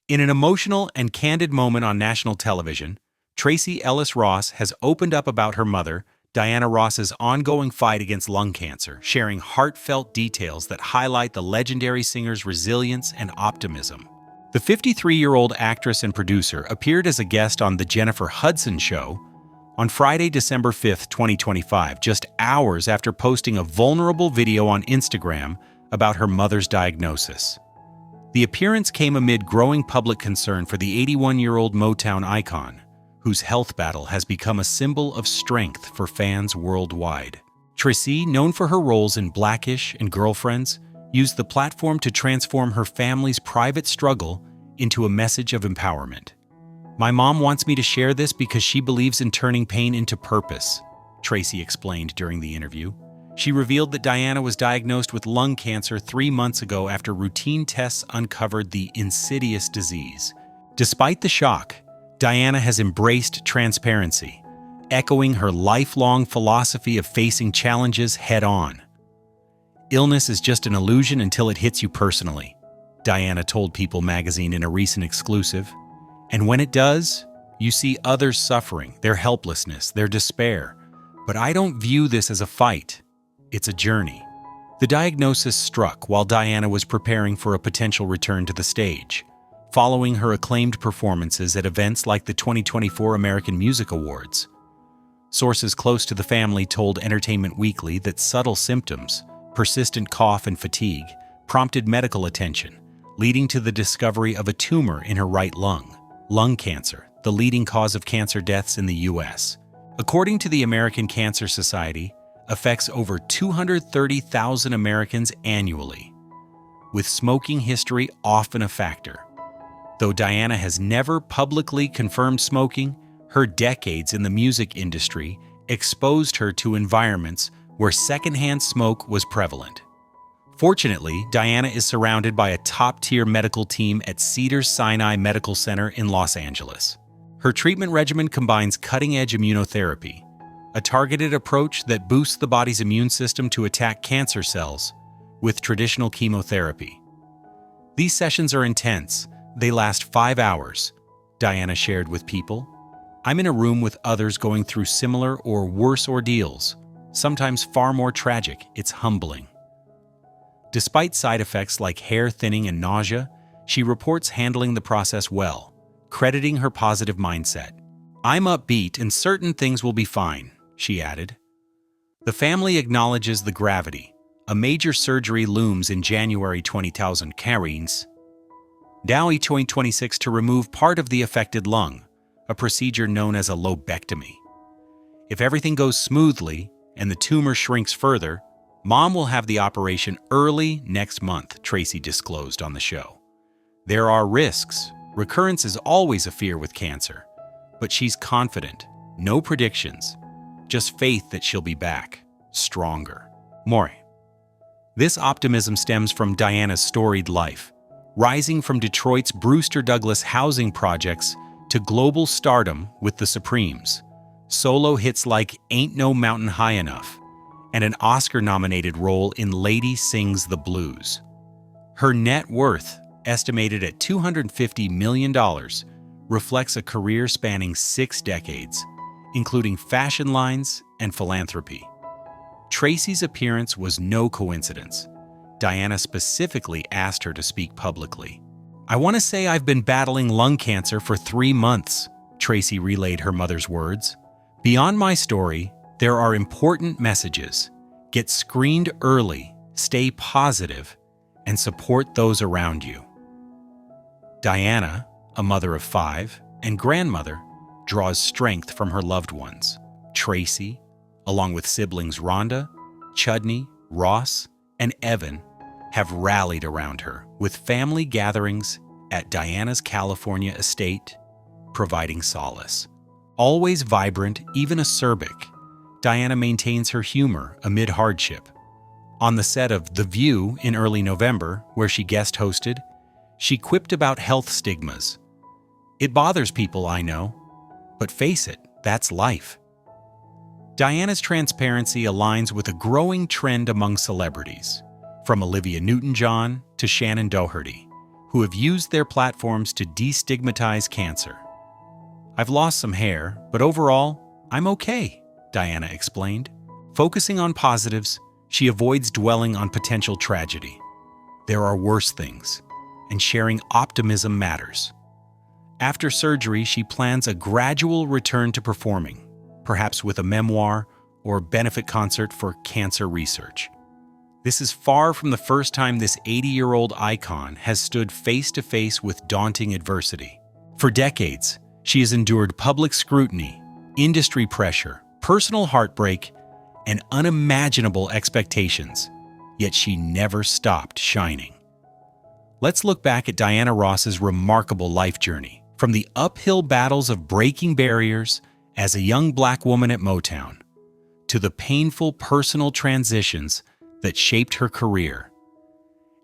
In an emotional and candid moment on national television, Tracee Ellis Ross has opened up about her mother, Diana Ross's ongoing fight against lung cancer, sharing heartfelt details that highlight the legendary singer's resilience and optimism. The 53-year-old actress and producer appeared as a guest on The Jennifer Hudson Show on Friday, December 5, 2025, just hours after posting a vulnerable video on Instagram about her mother's diagnosis. The appearance came amid growing public concern for the 81-year-old Motown icon, whose health battle has become a symbol of strength for fans worldwide. Tracee, known for her roles in Blackish and Girlfriends, used the platform to transform her family's private struggle into a message of empowerment. "My mom wants me to share this because she believes in turning pain into purpose," Tracee explained during the interview. She revealed that Diana was diagnosed with lung cancer 3 months ago after routine tests uncovered the insidious disease. Despite the shock, Diana has embraced transparency, echoing her lifelong philosophy of facing challenges head-on. "Illness is just an illusion until it hits you personally," Diana told People magazine in a recent exclusive. "And when it does, you see others suffering, their helplessness, their despair. But I don't view this as a fight. It's a journey." The diagnosis struck while Diana was preparing for a potential return to the stage, following her acclaimed performances at events like the 2024 American Music Awards. Sources close to the family told Entertainment Weekly that subtle symptoms, persistent cough and fatigue, prompted medical attention, leading to the discovery of a tumor in her right lung. Lung cancer, the leading cause of cancer deaths in the U.S., according to the American Cancer Society, affects over 230,000 Americans annually, with smoking history often a factor. Though Diana has never publicly confirmed smoking, her decades in the music industry exposed her to environments where secondhand smoke was prevalent. Fortunately, Diana is surrounded by a top-tier medical team at Cedars-Sinai Medical Center in Los Angeles. Her treatment regimen combines cutting-edge immunotherapy, a targeted approach that boosts the body's immune system to attack cancer cells, with traditional chemotherapy. "These sessions are intense. They last 5 hours," Diana shared with People. "I'm in a room with others going through similar or worse ordeals, sometimes far more tragic. It's humbling." Despite side effects like hair thinning and nausea, she reports handling the process well, crediting her positive mindset. "I'm upbeat and certain things will be fine," she added. The family acknowledges the gravity. A major surgery looms in January 2026 to remove part of the affected lung, a procedure known as a lobectomy. "If everything goes smoothly and the tumor shrinks further, Mom will have the operation early next month," Tracee disclosed on the show. "There are risks. Recurrence is always a fear with cancer. But she's confident. No predictions. Just faith that she'll be back, stronger." More. This optimism stems from Diana's storied life, rising from Detroit's Brewster Douglas housing projects to global stardom with the Supremes, solo hits like Ain't No Mountain High Enough, and an Oscar-nominated role in Lady Sings the Blues. Her net worth, estimated at $250 million, reflects a career spanning 6 decades, including fashion lines and philanthropy. Tracee's appearance was no coincidence. Diana specifically asked her to speak publicly. "I want to say I've been battling lung cancer for 3 months," Tracee relayed her mother's words. "Beyond my story, there are important messages. Get screened early, stay positive, and support those around you." Diana, a mother of 5 and grandmother, draws strength from her loved ones. Tracee, along with siblings Rhonda, Chudney, Ross, and Evan, have rallied around her, with family gatherings at Diana's California estate, providing solace. Always vibrant, even acerbic, Diana maintains her humor amid hardship. On the set of The View in early November, where she guest hosted, she quipped about health stigmas. "It bothers people, I know, but face it, that's life." Diana's transparency aligns with a growing trend among celebrities, from Olivia Newton-John to Shannon Doherty. who have used their platforms to destigmatize cancer. "I've lost some hair, but overall, I'm okay," Diana explained. Focusing on positives, she avoids dwelling on potential tragedy. There are worse things, and sharing optimism matters. After surgery, she plans a gradual return to performing, perhaps with a memoir or benefit concert for cancer research. This is far from the first time this 80-year-old icon has stood face-to-face with daunting adversity. For decades, she has endured public scrutiny, industry pressure, personal heartbreak, and unimaginable expectations, yet she never stopped shining. Let's look back at Diana Ross's remarkable life journey, from the uphill battles of breaking barriers as a young Black woman at Motown, to the painful personal transitions that shaped her career,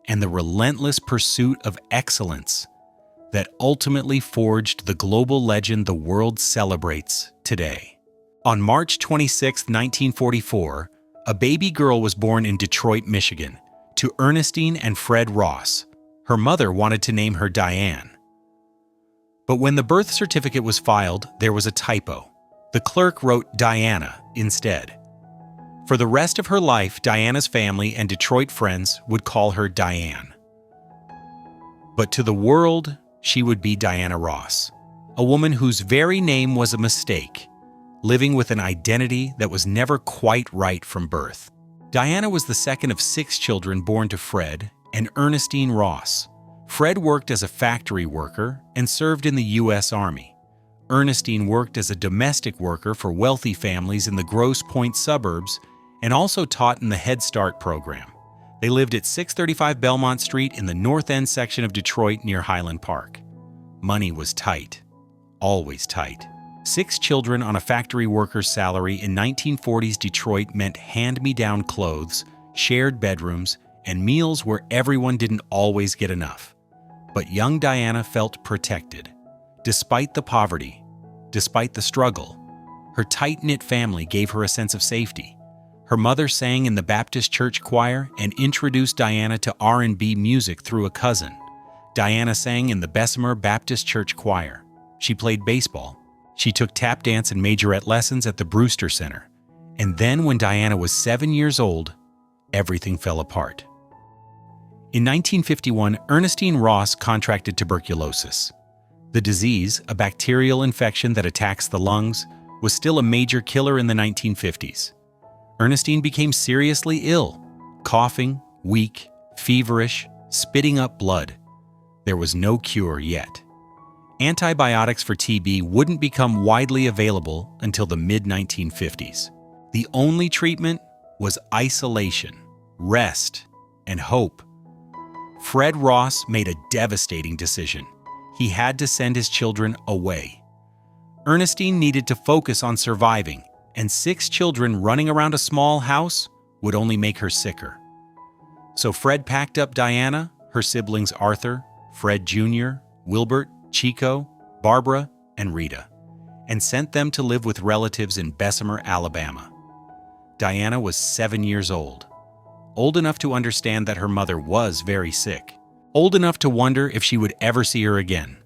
and the relentless pursuit of excellence that ultimately forged the global legend the world celebrates today. On March 26, 1944, a baby girl was born in Detroit, Michigan, to Ernestine and Fred Ross. Her mother wanted to name her Diane. But when the birth certificate was filed, there was a typo. The clerk wrote Diana instead. For the rest of her life, Diana's family and Detroit friends would call her Diane. But to the world, she would be Diana Ross, a woman whose very name was a mistake, living with an identity that was never quite right from birth. Diana was the second of 6 children born to Fred and Ernestine Ross. Fred worked as a factory worker and served in the U.S. Army. Ernestine worked as a domestic worker for wealthy families in the Grosse Pointe suburbs and also taught in the Head Start program. They lived at 635 Belmont Street in the North End section of Detroit near Highland Park. Money was tight, always tight. 6 children on a factory worker's salary in 1940s Detroit meant hand-me-down clothes, shared bedrooms, and meals where everyone didn't always get enough. But young Diana felt protected. Despite the poverty, despite the struggle, her tight-knit family gave her a sense of safety. Her mother sang in the Baptist church choir and introduced Diana to R&B music through a cousin. Diana sang in the Bessemer Baptist church choir. She played baseball. She took tap dance and majorette lessons at the Brewster Center. And then when Diana was 7 years old, everything fell apart. In 1951, Ernestine Ross contracted tuberculosis. The disease, a bacterial infection that attacks the lungs, was still a major killer in the 1950s. Ernestine became seriously ill, coughing, weak, feverish, spitting up blood. There was no cure yet. Antibiotics for TB wouldn't become widely available until the mid-1950s. The only treatment was isolation, rest, and hope. Fred Ross made a devastating decision. He had to send his children away. Ernestine needed to focus on surviving, and 6 children running around a small house would only make her sicker. So Fred packed up Diana, her siblings Arthur, Fred Jr., Wilbert, Chico, Barbara, and Rita, and sent them to live with relatives in Bessemer, Alabama. Diana was 7 years old enough to understand that her mother was very sick, old enough to wonder if she would ever see her again,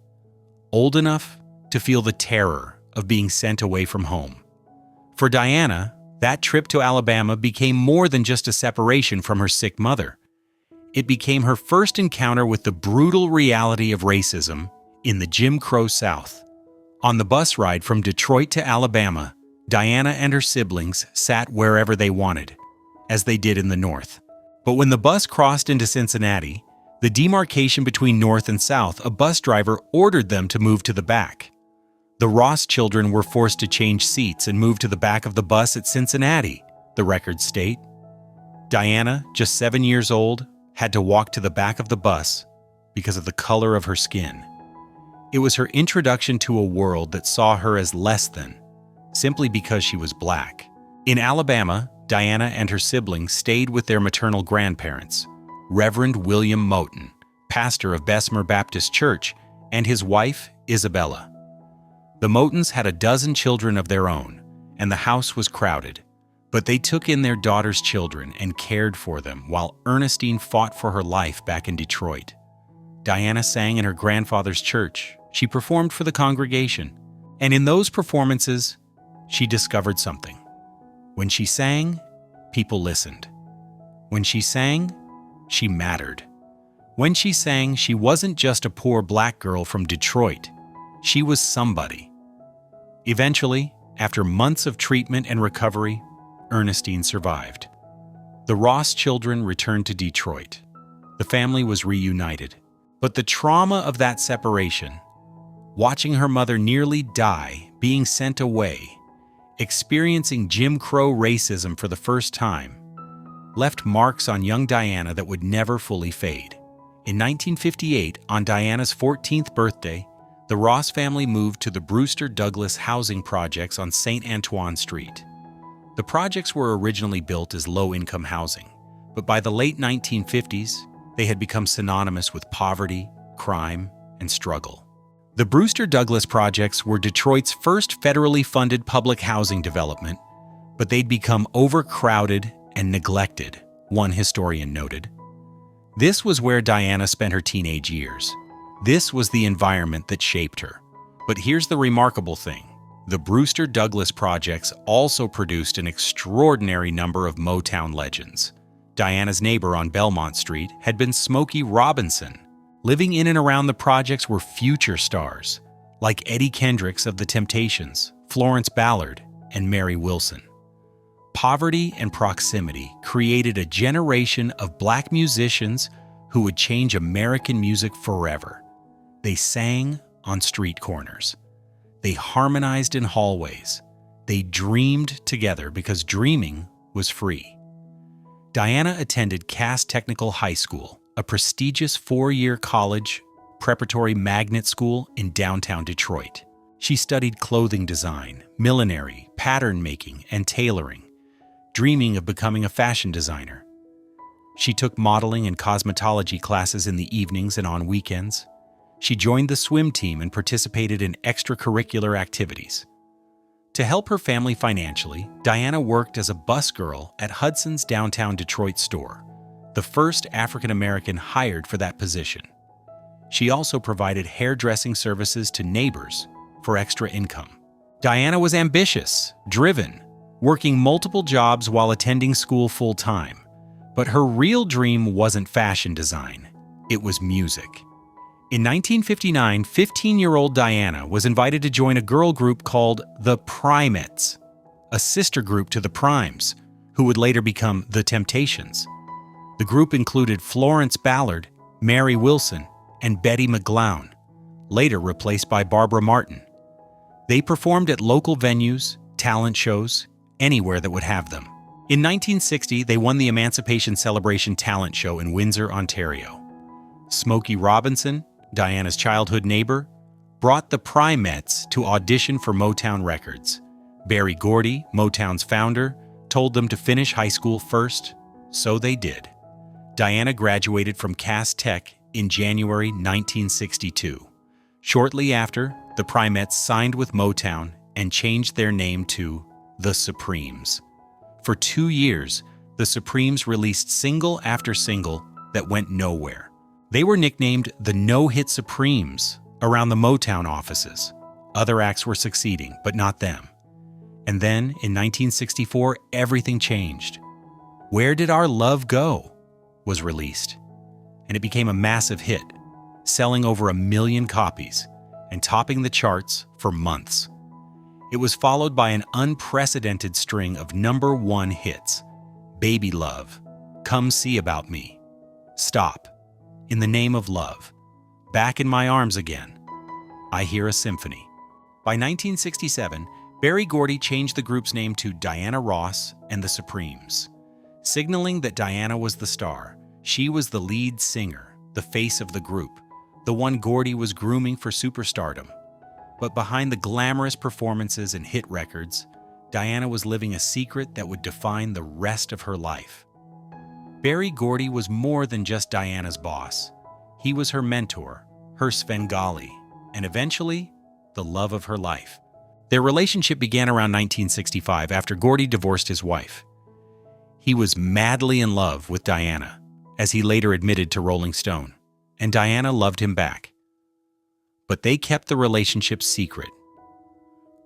old enough to feel the terror of being sent away from home. For Diana, that trip to Alabama became more than just a separation from her sick mother. It became her first encounter with the brutal reality of racism in the Jim Crow South. On the bus ride from Detroit to Alabama, Diana and her siblings sat wherever they wanted, as they did in the North. But when the bus crossed into Cincinnati, the demarcation between North and South, a bus driver ordered them to move to the back. The Ross children were forced to change seats and move to the back of the bus at Cincinnati, the records state. Diana, just 7 years old, had to walk to the back of the bus because of the color of her skin. It was her introduction to a world that saw her as less than, simply because she was Black. In Alabama, Diana and her siblings stayed with their maternal grandparents, Reverend William Moten, pastor of Bessemer Baptist Church, and his wife, Isabella. The Motens had a dozen children of their own, and the house was crowded, but they took in their daughter's children and cared for them while Ernestine fought for her life back in Detroit. Diana sang in her grandfather's church. She performed for the congregation. And in those performances, she discovered something. When she sang, people listened. When she sang, she mattered. When she sang, she wasn't just a poor black girl from Detroit. She was somebody. Eventually, after months of treatment and recovery, Ernestine survived. The Ross children returned to Detroit. The family was reunited. But the trauma of that separation, watching her mother nearly die, being sent away, experiencing Jim Crow racism for the first time, left marks on young Diana that would never fully fade. In 1958, on Diana's 14th birthday, the Ross family moved to the Brewster Douglas housing projects on St. Antoine Street. The projects were originally built as low-income housing, but by the late 1950s, they had become synonymous with poverty, crime, and struggle. The Brewster Douglas projects were Detroit's first federally funded public housing development, but they'd become overcrowded and neglected, one historian noted. This was where Diana spent her teenage years. This was the environment that shaped her. But here's the remarkable thing. The Brewster Douglas projects also produced an extraordinary number of Motown legends. Diana's neighbor on Belmont Street had been Smokey Robinson. Living in and around the projects were future stars, like Eddie Kendricks of The Temptations, Florence Ballard, and Mary Wilson. Poverty and proximity created a generation of black musicians who would change American music forever. They sang on street corners. They harmonized in hallways. They dreamed together because dreaming was free. Diana attended Cass Technical High School, a prestigious four-year college preparatory magnet school in downtown Detroit. She studied clothing design, millinery, pattern making, and tailoring, dreaming of becoming a fashion designer. She took modeling and cosmetology classes in the evenings and on weekends. She joined the swim team and participated in extracurricular activities. To help her family financially, Diana worked as a busgirl at Hudson's downtown Detroit store, the first African-American hired for that position. She also provided hairdressing services to neighbors for extra income. Diana was ambitious, driven, working multiple jobs while attending school full-time. But her real dream wasn't fashion design. It was music. In 1959, 15-year-old Diana was invited to join a girl group called the Primettes, a sister group to the Primes, who would later become the Temptations. The group included Florence Ballard, Mary Wilson, and Betty McGlown, later replaced by Barbara Martin. They performed at local venues, talent shows, anywhere that would have them. In 1960, they won the Emancipation Celebration Talent Show in Windsor, Ontario. Smokey Robinson, Diana's childhood neighbor, brought the Primettes to audition for Motown Records. Berry Gordy, Motown's founder, told them to finish high school first, so they did. Diana graduated from Cass Tech in January 1962. Shortly after, the Primettes signed with Motown and changed their name to The Supremes. For 2 years, the Supremes released single after single that went nowhere. They were nicknamed the No-Hit Supremes around the Motown offices. Other acts were succeeding, but not them. And then, in 1964, everything changed. Where Did Our Love Go? Was released, and it became a massive hit, selling over 1 million copies and topping the charts for months. It was followed by an unprecedented string of #1 hits: Baby Love, Come See About Me, Stop, In the Name of Love, Back in My Arms Again, I Hear a Symphony. By 1967, Berry Gordy changed the group's name to Diana Ross and the Supremes, signaling that Diana was the star. She was the lead singer, the face of the group, the one Gordy was grooming for superstardom. But behind the glamorous performances and hit records, Diana was living a secret that would define the rest of her life. Berry Gordy was more than just Diana's boss. He was her mentor, her Svengali, and eventually, the love of her life. Their relationship began around 1965 after Gordy divorced his wife. He was madly in love with Diana, as he later admitted to Rolling Stone. and Diana loved him back. But they kept the relationship secret.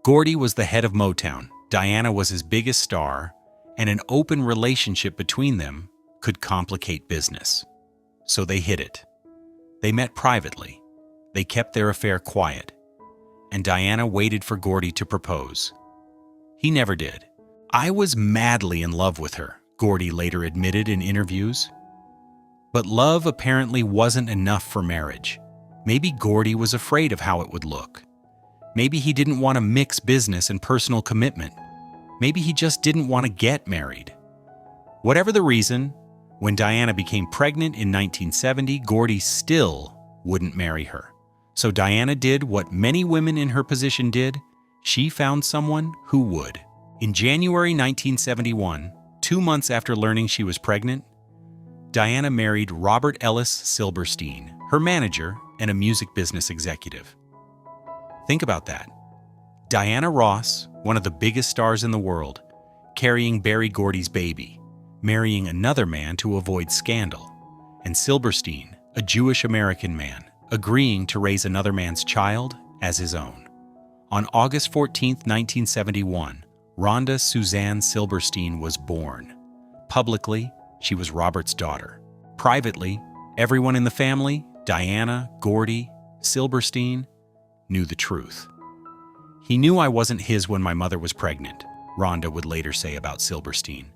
Gordy was the head of Motown, Diana was his biggest star, and an open relationship between them could complicate business. So they hid it. They met privately. They kept their affair quiet. And Diana waited for Gordy to propose. He never did. "I was madly in love with her," Gordy later admitted in interviews. But love apparently wasn't enough for marriage. Maybe Gordy was afraid of how it would look. Maybe he didn't want to mix business and personal commitment. Maybe he just didn't want to get married. Whatever the reason, when Diana became pregnant in 1970, Gordy still wouldn't marry her. So Diana did what many women in her position did. She found someone who would. In January 1971, 2 months after learning she was pregnant, Diana married Robert Ellis Silberstein, her manager and a music business executive. Think about that. Diana Ross, one of the biggest stars in the world, carrying Berry Gordy's baby, marrying another man to avoid scandal, and Silberstein, a Jewish-American man, agreeing to raise another man's child as his own. On August 14, 1971, Rhonda Suzanne Silberstein was born. Publicly, she was Robert's daughter. Privately, everyone in the family, Diana, Gordy, Silberstein, knew the truth. "He knew I wasn't his when my mother was pregnant," Rhonda would later say about Silberstein.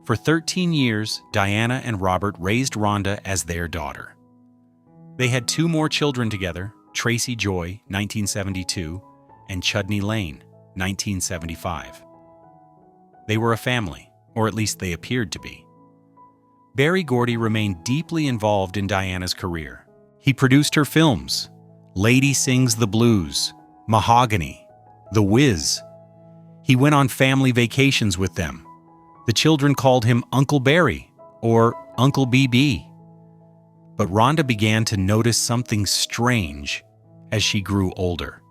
For 13 years, Diana and Robert raised Rhonda as their daughter. They had 2 more children together, Tracee Joy, 1972, and Chudney Lane, 1975. They were a family, or at least they appeared to be. Berry Gordy remained deeply involved in Diana's career. He produced her films, Lady Sings the Blues, Mahogany, The Wiz. He went on family vacations with them. The children called him Uncle Berry or Uncle BB. But Rhonda began to notice something strange as she grew older.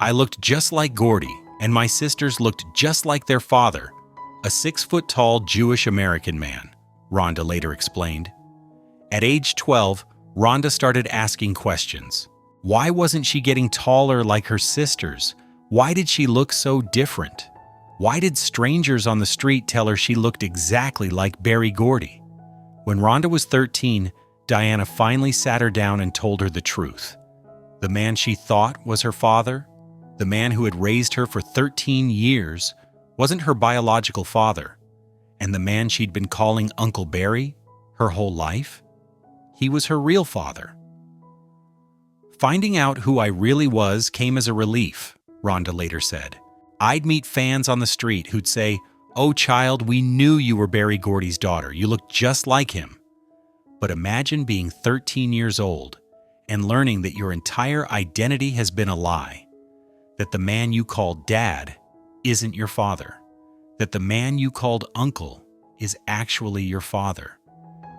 "I looked just like Gordy, and my sisters looked just like their father, a 6-foot-tall Jewish-American man," Rhonda later explained. At age 12, Rhonda started asking questions. Why wasn't she getting taller like her sisters? Why did she look so different? Why did strangers on the street tell her she looked exactly like Berry Gordy? When Rhonda was 13, Diana finally sat her down and told her the truth. The man she thought was her father, the man who had raised her for 13 years, wasn't her biological father. And the man she'd been calling Uncle Berry her whole life, he was her real father. "Finding out who I really was came as a relief," Rhonda later said. "I'd meet fans on the street who'd say, 'Oh child, we knew you were Berry Gordy's daughter. You look just like him.' But imagine being 13 years old and learning that your entire identity has been a lie, that the man you called dad isn't your father, that the man you called uncle is actually your father,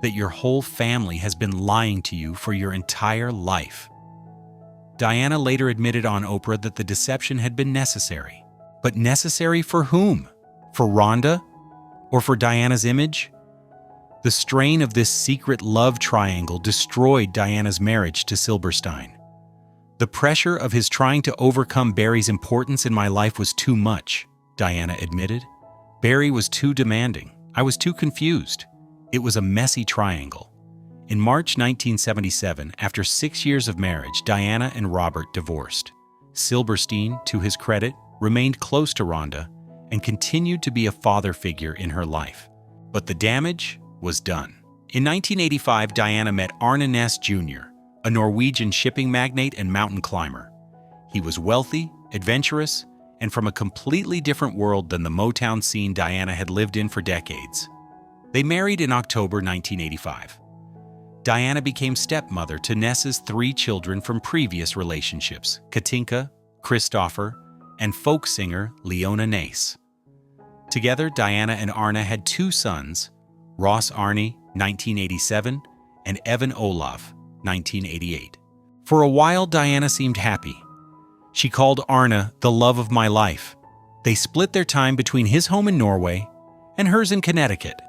that your whole family has been lying to you for your entire life." Diana later admitted on Oprah that the deception had been necessary. But necessary for whom? For Rhonda? Or for Diana's image? The strain of this secret love triangle destroyed Diana's marriage to Silberstein. "The pressure of his trying to overcome Berry's importance in my life was too much," Diana admitted. "Berry was too demanding. I was too confused. It was a messy triangle." In March 1977, after 6 years of marriage, Diana and Robert divorced. Silberstein, to his credit, remained close to Rhonda and continued to be a father figure in her life. But the damage was done. In 1985, Diana met Arne Næss Jr., a Norwegian shipping magnate and mountain climber. He was wealthy, adventurous, and from a completely different world than the Motown scene Diana had lived in for decades. They married in October 1985. Diana became stepmother to Næss's 3 children from previous relationships, Katinka, Christopher, and folk singer Leona Næss. Together, Diana and Arne had 2 sons, Ross Arne, 1987, and Evan Olaf, 1988. For a while, Diana seemed happy. She called Arne the love of my life. They split their time between his home in Norway and hers in Connecticut.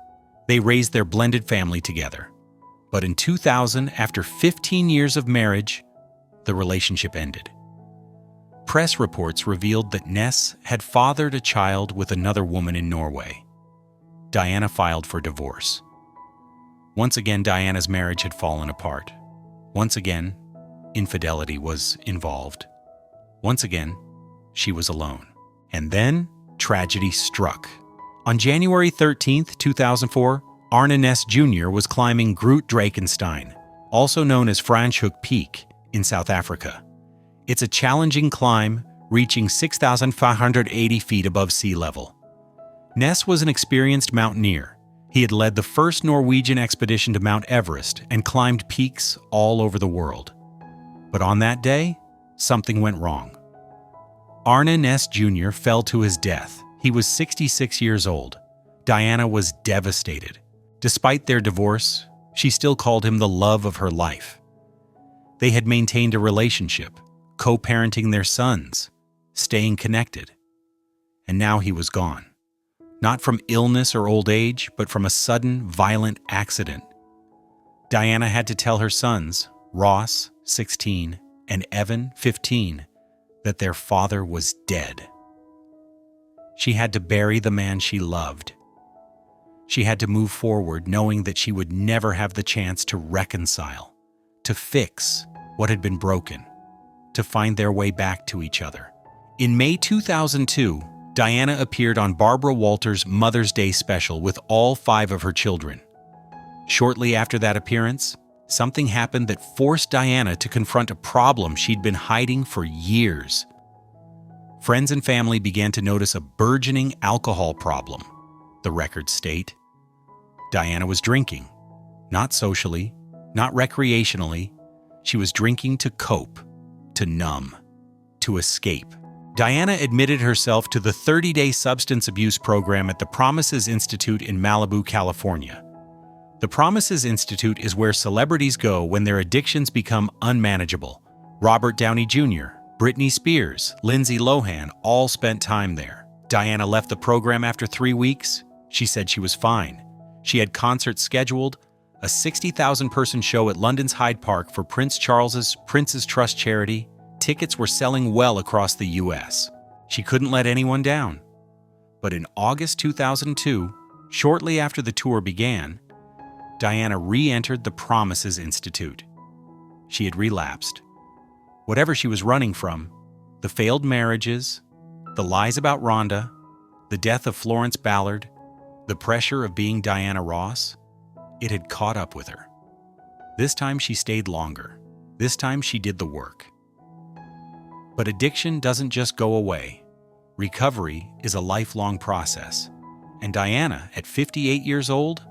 They raised their blended family together. But in 2000, after 15 years of marriage, the relationship ended. Press reports revealed that Ness had fathered a child with another woman in Norway. Diana filed for divorce. Once again, Diana's marriage had fallen apart. Once again, infidelity was involved. Once again, she was alone. And then, tragedy struck. On January 13, 2004, Arne Ness Jr. was climbing Groot Drakenstein, also known as Franschhoek Peak, in South Africa. It's a challenging climb, reaching 6,580 feet above sea level. Ness was an experienced mountaineer. He had led the first Norwegian expedition to Mount Everest and climbed peaks all over the world. But on that day, something went wrong. Arne Ness Jr. fell to his death. He was 66 years old. Diana was devastated. Despite their divorce, she still called him the love of her life. They had maintained a relationship, co-parenting their sons, staying connected. And now he was gone. Not from illness or old age, but from a sudden, violent accident. Diana had to tell her sons, Ross, 16, and Evan, 15, that their father was dead. She had to bury the man she loved. She had to move forward knowing that she would never have the chance to reconcile, to fix what had been broken, to find their way back to each other. In May 2002, Diana appeared on Barbara Walters' Mother's Day special with all 5 of her children. Shortly after that appearance, something happened that forced Diana to confront a problem she'd been hiding for years. Friends and family began to notice a burgeoning alcohol problem, the records state. Diana was drinking, not socially, not recreationally. She was drinking to cope, to numb, to escape. Diana admitted herself to the 30-day substance abuse program at the Promises Institute in Malibu, California. The Promises Institute is where celebrities go when their addictions become unmanageable. Robert Downey Jr., Britney Spears, Lindsay Lohan all spent time there. Diana left the program after 3 weeks. She said she was fine. She had concerts scheduled, a 60,000-person show at London's Hyde Park for Prince Charles's Prince's Trust charity. Tickets were selling well across the U.S. She couldn't let anyone down. But in August 2002, shortly after the tour began, Diana re-entered the Promises Institute. She had relapsed. Whatever she was running from, the failed marriages, the lies about Rhonda, the death of Florence Ballard, the pressure of being Diana Ross, it had caught up with her. This time she stayed longer. This time she did the work. But addiction doesn't just go away. Recovery is a lifelong process. And Diana, at 58 years old,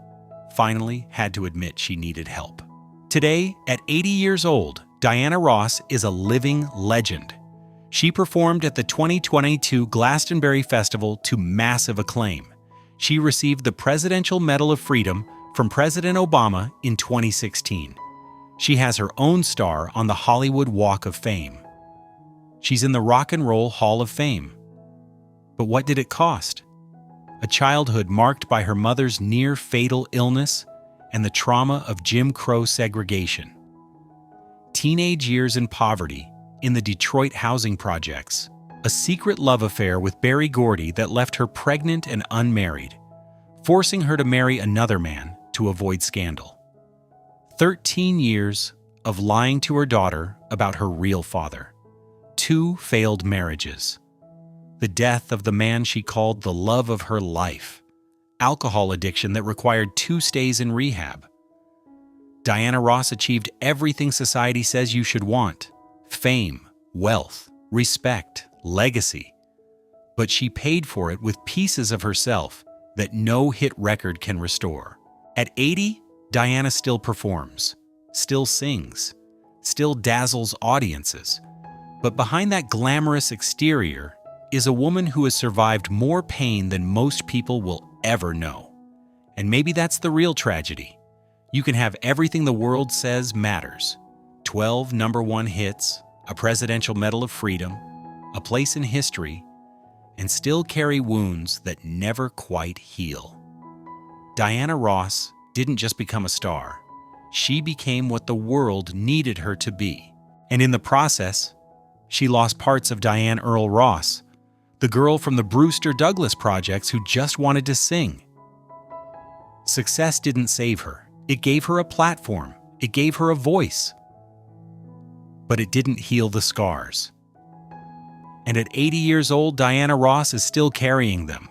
finally had to admit she needed help. Today, at 80 years old, Diana Ross is a living legend. She performed at the 2022 Glastonbury Festival to massive acclaim. She received the Presidential Medal of Freedom from President Obama in 2016. She has her own star on the Hollywood Walk of Fame. She's in the Rock and Roll Hall of Fame. But what did it cost? A childhood marked by her mother's near-fatal illness and the trauma of Jim Crow segregation. Teenage years in poverty in the Detroit housing projects. A secret love affair with Berry Gordy that left her pregnant and unmarried, forcing her to marry another man to avoid scandal. 13 years of lying to her daughter about her real father. 2 failed marriages. The death of the man she called the love of her life. Alcohol addiction that required 2 stays in rehab. Diana Ross achieved everything society says you should want: fame, wealth, respect, legacy. But she paid for it with pieces of herself that no hit record can restore. At 80, Diana still performs, still sings, still dazzles audiences. But behind that glamorous exterior is a woman who has survived more pain than most people will ever know. And maybe that's the real tragedy. You can have everything the world says matters: 12 #1 hits, a Presidential Medal of Freedom, a place in history, and still carry wounds that never quite heal. Diana Ross didn't just become a star. she became what the world needed her to be. And in the process, she lost parts of Diana Earl Ross, the girl from the Brewster Douglas projects who just wanted to sing. Success didn't save her. It gave her a platform. It gave her a voice. But it didn't heal the scars. And at 80 years old, Diana Ross is still carrying them.